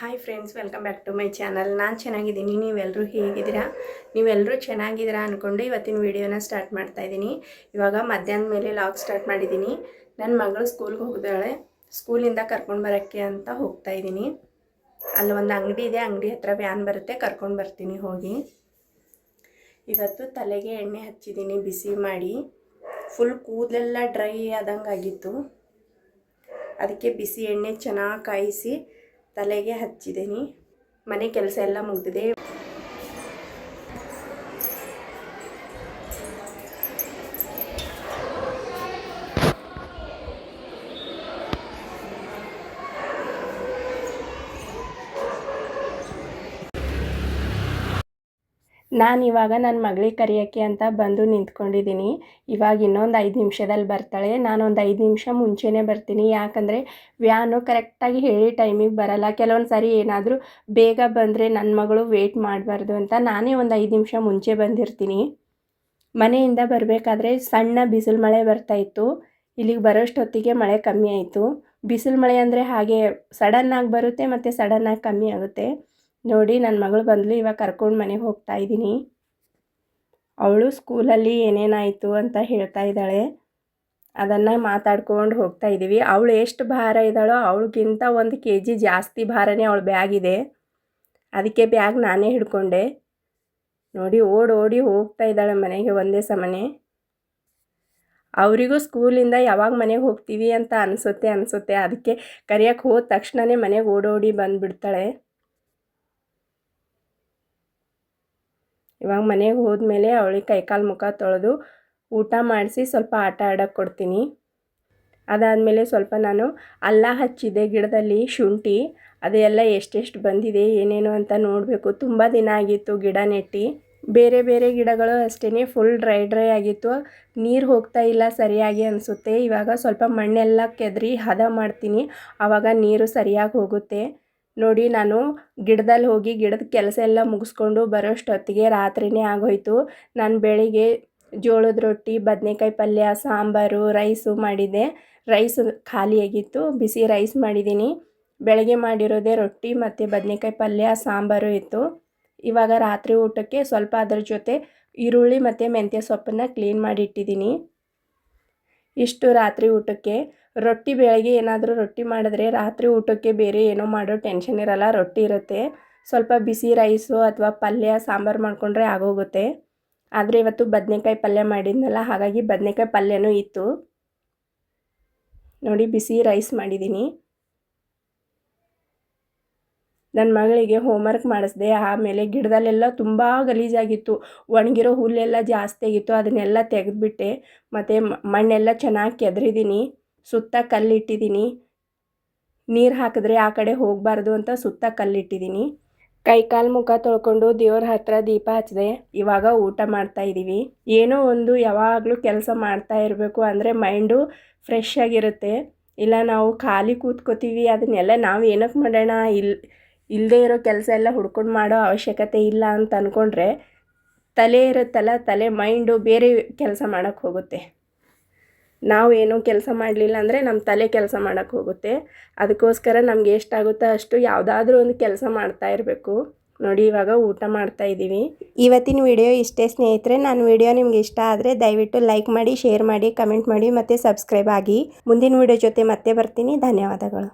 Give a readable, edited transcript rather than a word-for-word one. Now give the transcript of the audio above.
Hi friends, welcome back to my channel. ನಾನು ಚೆನ್ನಾಗಿದ್ದೀನಿ. ನೀವೆಲ್ಲರೂ ಹೇಗಿದ್ದೀರಾ? ನೀವೆಲ್ಲರೂ ಚೆನ್ನಾಗಿದ್ದೀರಾ ಅಂದ್ಕೊಂಡು ಇವತ್ತಿನ ವೀಡಿಯೋನ ಸ್ಟಾರ್ಟ್ ಮಾಡ್ತಾಯಿದ್ದೀನಿ. ಇವಾಗ ಮಧ್ಯಾಹ್ನ ಮೇಲೆ ಲಾಗ್ ಸ್ಟಾರ್ಟ್ ಮಾಡಿದ್ದೀನಿ. ನನ್ನ ಮಗಳು ಸ್ಕೂಲ್ಗೆ ಹೋಗಿದ್ದಾಳೆ. ಸ್ಕೂಲಿಂದ ಕರ್ಕೊಂಡು ಬರೋಕ್ಕೆ ಅಂತ ಹೋಗ್ತಾಯಿದ್ದೀನಿ. ಅಲ್ಲಿ ಒಂದು ಅಂಗಡಿ ಇದೆ, ಅಂಗಡಿ ಹತ್ರ ವ್ಯಾನ್ ಬರುತ್ತೆ, ಕರ್ಕೊಂಡು ಬರ್ತೀನಿ ಹೋಗಿ. ಇವತ್ತು ತಲೆಗೆ ಎಣ್ಣೆ ಹಚ್ಚಿದ್ದೀನಿ ಬಿಸಿ ಮಾಡಿ. ಫುಲ್ ಕೂದಲೆಲ್ಲ ಡ್ರೈ ಆದಂಗೆ ಆಗಿತ್ತು. ಅದಕ್ಕೆ ಬಿಸಿ ಎಣ್ಣೆ ಚೆನ್ನಾಗಿ ಕಾಯಿಸಿ ತಲೆಗೆ ಹಚ್ಚಿದ್ದೀನಿ. ಮನೆ ಕೆಲಸ ಎಲ್ಲ ಮುಗಿದಿದೆ. ನಾನಿವಾಗ ನನ್ನ ಮಗಳಿಗೆ ಕರೆಯೋಕ್ಕೆ ಅಂತ ಬಂದು ನಿಂತ್ಕೊಂಡಿದ್ದೀನಿ. ಇವಾಗ ಇನ್ನೊಂದು 5 ನಿಮಿಷದಲ್ಲಿ ಬರ್ತಾಳೆ. ನಾನೊಂದು 5 ನಿಮಿಷ ಮುಂಚೆನೇ ಬರ್ತೀನಿ. ಯಾಕಂದರೆ ವ್ಯಾನು ಕರೆಕ್ಟಾಗಿ ಹೇಳಿ ಟೈಮಿಗೆ ಬರಲ್ಲ. ಕೆಲವೊಂದು ಸಾರಿ ಏನಾದರೂ ಬೇಗ ಬಂದರೆ ನನ್ನ ಮಗಳು ವೆಯ್ಟ್ ಮಾಡಬಾರ್ದು ಅಂತ ನಾನೇ ಒಂದು 5 ನಿಮಿಷ ಮುಂಚೆ ಬಂದಿರ್ತೀನಿ. ಮನೆಯಿಂದ ಬರಬೇಕಾದ್ರೆ ಸಣ್ಣ ಬಿಸಿಲು ಮಳೆ ಬರ್ತಾಯಿತ್ತು. ಇಲ್ಲಿಗೆ ಬರೋಷ್ಟೊತ್ತಿಗೆ ಮಳೆ ಕಮ್ಮಿ ಆಯಿತು. ಬಿಸಿಲು ಮಳೆ ಅಂದರೆ ಹಾಗೆ ಸಡನ್ನಾಗಿ ಬರುತ್ತೆ ಮತ್ತು ಸಡನ್ನಾಗಿ ಕಮ್ಮಿ ಆಗುತ್ತೆ. ನೋಡಿ, ನನ್ನ ಮಗಳು ಬಂದಳು. ಇವಾಗ ಕರ್ಕೊಂಡು ಮನೆಗೆ ಹೋಗ್ತಾ ಇದ್ದೀನಿ. ಅವಳು ಸ್ಕೂಲಲ್ಲಿ ಏನೇನಾಯಿತು ಅಂತ ಹೇಳ್ತಾ ಇದ್ದಾಳೆ. ಅದನ್ನು ಮಾತಾಡ್ಕೊಂಡು ಹೋಗ್ತಾ ಇದ್ದೀವಿ. ಅವಳು ಎಷ್ಟು ಭಾರ ಇದ್ದಾಳೋ ಅವಳಿಗಿಂತ 1 kg ಜಾಸ್ತಿ ಭಾರನೇ ಅವಳ ಬ್ಯಾಗ್ ಇದೆ. ಅದಕ್ಕೆ ಬ್ಯಾಗ್ ನಾನೇ ಹಿಡ್ಕೊಂಡೆ. ನೋಡಿ, ಓಡಿ ಹೋಗ್ತಾ ಇದ್ದಾಳೆ ಮನೆಗೆ ಒಂದೇ ಸಮನೆ. ಅವರಿಗೂ ಸ್ಕೂಲಿಂದ ಯಾವಾಗ ಮನೆಗೆ ಹೋಗ್ತೀವಿ ಅಂತ ಅನಿಸುತ್ತೆ. ಅದಕ್ಕೆ ಕರೆಯೋಕ್ಕೆ ಹೋದ ತಕ್ಷಣವೇ ಮನೆಗೆ ಓಡೋಡಿ ಬಂದುಬಿಡ್ತಾಳೆ. ಇವಾಗ ಮನೆಗೆ ಹೋದ್ಮೇಲೆ ಅವಳಿಗೆ ಕೈಕಾಲು ಮುಖ ತೊಳೆದು ಊಟ ಮಾಡಿಸಿ ಸ್ವಲ್ಪ ಆಟ ಆಡೋಕ್ಕೆ ಕೊಡ್ತೀನಿ. ಅದಾದಮೇಲೆ ಸ್ವಲ್ಪ ನಾನು ಅಲ್ಲ ಹಚ್ಚಿದೆ ಗಿಡದಲ್ಲಿ, ಶುಂಠಿ. ಅದೆಲ್ಲ ಎಷ್ಟೆಷ್ಟು ಬಂದಿದೆ ಏನೇನು ಅಂತ ನೋಡಬೇಕು. ತುಂಬ ದಿನ ಆಗಿತ್ತು ಗಿಡ ನೆಟ್ಟು. ಬೇರೆ ಗಿಡಗಳು ಅಷ್ಟೇ ಫುಲ್ ಡ್ರೈ ಆಗಿತ್ತು. ನೀರು ಹೋಗ್ತಾ ಇಲ್ಲ ಸರಿಯಾಗಿ ಅನಿಸುತ್ತೆ. ಇವಾಗ ಸ್ವಲ್ಪ ಮಣ್ಣೆಲ್ಲ ಕೆದರಿ ಹದ ಮಾಡ್ತೀನಿ, ಆವಾಗ ನೀರು ಸರಿಯಾಗಿ ಹೋಗುತ್ತೆ. ನೋಡಿ, ನಾನು ಗಿಡದಲ್ಲಿ ಹೋಗಿ ಗಿಡದ ಕೆಲಸ ಎಲ್ಲ ಮುಗಿಸ್ಕೊಂಡು ಬರೋಷ್ಟೊತ್ತಿಗೆ ರಾತ್ರಿನೇ ಆಗೋಯ್ತು. ನಾನು ಬೆಳಿಗ್ಗೆ ಜೋಳದ ರೊಟ್ಟಿ, ಬದನೆಕಾಯಿ ಪಲ್ಯ, ಸಾಂಬಾರು, ರೈಸು ಮಾಡಿದ್ದೆ. ರೈಸು ಖಾಲಿಯಾಗಿತ್ತು, ಬಿಸಿ ರೈಸ್ ಮಾಡಿದ್ದೀನಿ. ಬೆಳಗ್ಗೆ ಮಾಡಿರೋದೇ ರೊಟ್ಟಿ ಮತ್ತು ಬದನೆಕಾಯಿ ಪಲ್ಯ, ಸಾಂಬಾರು ಇತ್ತು. ಇವಾಗ ರಾತ್ರಿ ಊಟಕ್ಕೆ ಸ್ವಲ್ಪ ಅದರ ಜೊತೆ ಈರುಳ್ಳಿ ಮತ್ತು ಮೆಂತ್ಯ ಸೊಪ್ಪನ್ನು ಕ್ಲೀನ್ ಮಾಡಿ ಇಟ್ಟಿದ್ದೀನಿ. ಇಷ್ಟು ರಾತ್ರಿ ಊಟಕ್ಕೆ. ರೊಟ್ಟಿ ಬೆಳಗ್ಗೆ ಏನಾದರೂ ರೊಟ್ಟಿ ಮಾಡಿದ್ರೆ ರಾತ್ರಿ ಊಟಕ್ಕೆ ಬೇರೆ ಏನೋ ಮಾಡೋ ಟೆನ್ಷನ್ ಇರಲ್ಲ, ರೊಟ್ಟಿ ಇರುತ್ತೆ. ಸ್ವಲ್ಪ ಬಿಸಿ ರೈಸು ಅಥವಾ ಪಲ್ಯ, ಸಾಂಬಾರು ಮಾಡಿಕೊಂಡ್ರೆ ಆಗೋಗುತ್ತೆ. ಆದರೆ ಇವತ್ತು ಬದನೆಕಾಯಿ ಪಲ್ಯ ಮಾಡಿದ್ನಲ್ಲ, ಹಾಗಾಗಿ ಬದನೆಕಾಯಿ ಪಲ್ಯನೂ ಇತ್ತು. ನೋಡಿ, ಬಿಸಿ ರೈಸ್ ಮಾಡಿದ್ದೀನಿ. ನನ್ನ ಮಗಳಿಗೆ ಹೋಮ್ವರ್ಕ್ ಮಾಡಿಸ್ದೆ. ಆಮೇಲೆ ಗಿಡದಲ್ಲೆಲ್ಲ ತುಂಬ ಗಲೀಜಾಗಿತ್ತು. ಒಣಗಿರೋ ಹುಲ್ಲೆಲ್ಲ ಜಾಸ್ತಿ ಆಗಿತ್ತು. ಅದನ್ನೆಲ್ಲ ತೆಗೆದುಬಿಟ್ಟೆ. ಮತ್ತು ಮಣ್ಣೆಲ್ಲ ಚೆನ್ನಾಗಿ ಕೆದರಿದ್ದೀನಿ. ಸುತ್ತ ಕಲ್ಲಿಟ್ಟಿದ್ದೀನಿ. ನೀರು ಹಾಕಿದ್ರೆ ಆ ಕಡೆ ಹೋಗಬಾರ್ದು ಅಂತ ಸುತ್ತ ಕಲ್ಲಿಟ್ಟಿದ್ದೀನಿ. ಕೈಕಾಲು ಮುಖ ತೊಳ್ಕೊಂಡು ದೇವ್ರ ಹತ್ರ ದೀಪ ಹಚ್ಚಿದೆ. ಇವಾಗ ಊಟ ಮಾಡ್ತಾಯಿದ್ದೀವಿ. ಏನೋ ಒಂದು ಯಾವಾಗಲೂ ಕೆಲಸ ಮಾಡ್ತಾ ಇರಬೇಕು ಅಂದರೆ ಮೈಂಡು ಫ್ರೆಶ್ ಆಗಿರುತ್ತೆ. ಇಲ್ಲ ನಾವು ಖಾಲಿ ಕೂತ್ಕೋತೀವಿ, ಅದನ್ನೆಲ್ಲ ನಾವು ಏನಕ್ಕೆ ಮಾಡೋಣ, ಇಲ್ಲದೇ ಇರೋ ಕೆಲಸ ಎಲ್ಲ ಹುಡ್ಕೊಂಡು ಮಾಡೋ ಅವಶ್ಯಕತೆ ಇಲ್ಲ ಅಂತ ಅಂದ್ಕೊಂಡ್ರೆ ತಲೆ ಇರುತ್ತಲ್ಲ, ತಲೆ ಮೈಂಡು ಬೇರೆ ಕೆಲಸ ಮಾಡೋಕ್ಕೆ ಹೋಗುತ್ತೆ. ನಾವು ಏನೋ ಕೆಲಸ ಮಾಡಲಿಲ್ಲ ಅಂದರೆ ನಮ್ಮ ತಲೆ ಕೆಲಸ ಮಾಡೋಕ್ಕೆ ಹೋಗುತ್ತೆ. ಅದಕ್ಕೋಸ್ಕರ ನಮಗೆ ಎಷ್ಟಾಗುತ್ತೋ ಅಷ್ಟು ಯಾವುದಾದ್ರೂ ಒಂದು ಕೆಲಸ ಮಾಡ್ತಾ ಇರಬೇಕು. ನೋಡಿ, ಇವಾಗ ಊಟ ಮಾಡ್ತಾ ಇದ್ದೀವಿ. ಇವತ್ತಿನ ವಿಡಿಯೋ ಇಷ್ಟೇ ಸ್ನೇಹಿತರೆ. ನನ್ನ ವಿಡಿಯೋ ನಿಮ್ಗೆ ಇಷ್ಟ ಆದರೆ ದಯವಿಟ್ಟು ಲೈಕ್ ಮಾಡಿ, ಶೇರ್ ಮಾಡಿ, ಕಮೆಂಟ್ ಮಾಡಿ ಮತ್ತು ಸಬ್ಸ್ಕ್ರೈಬ್ ಆಗಿ. ಮುಂದಿನ ವಿಡಿಯೋ ಜೊತೆ ಮತ್ತೆ ಬರ್ತೀನಿ. ಧನ್ಯವಾದಗಳು.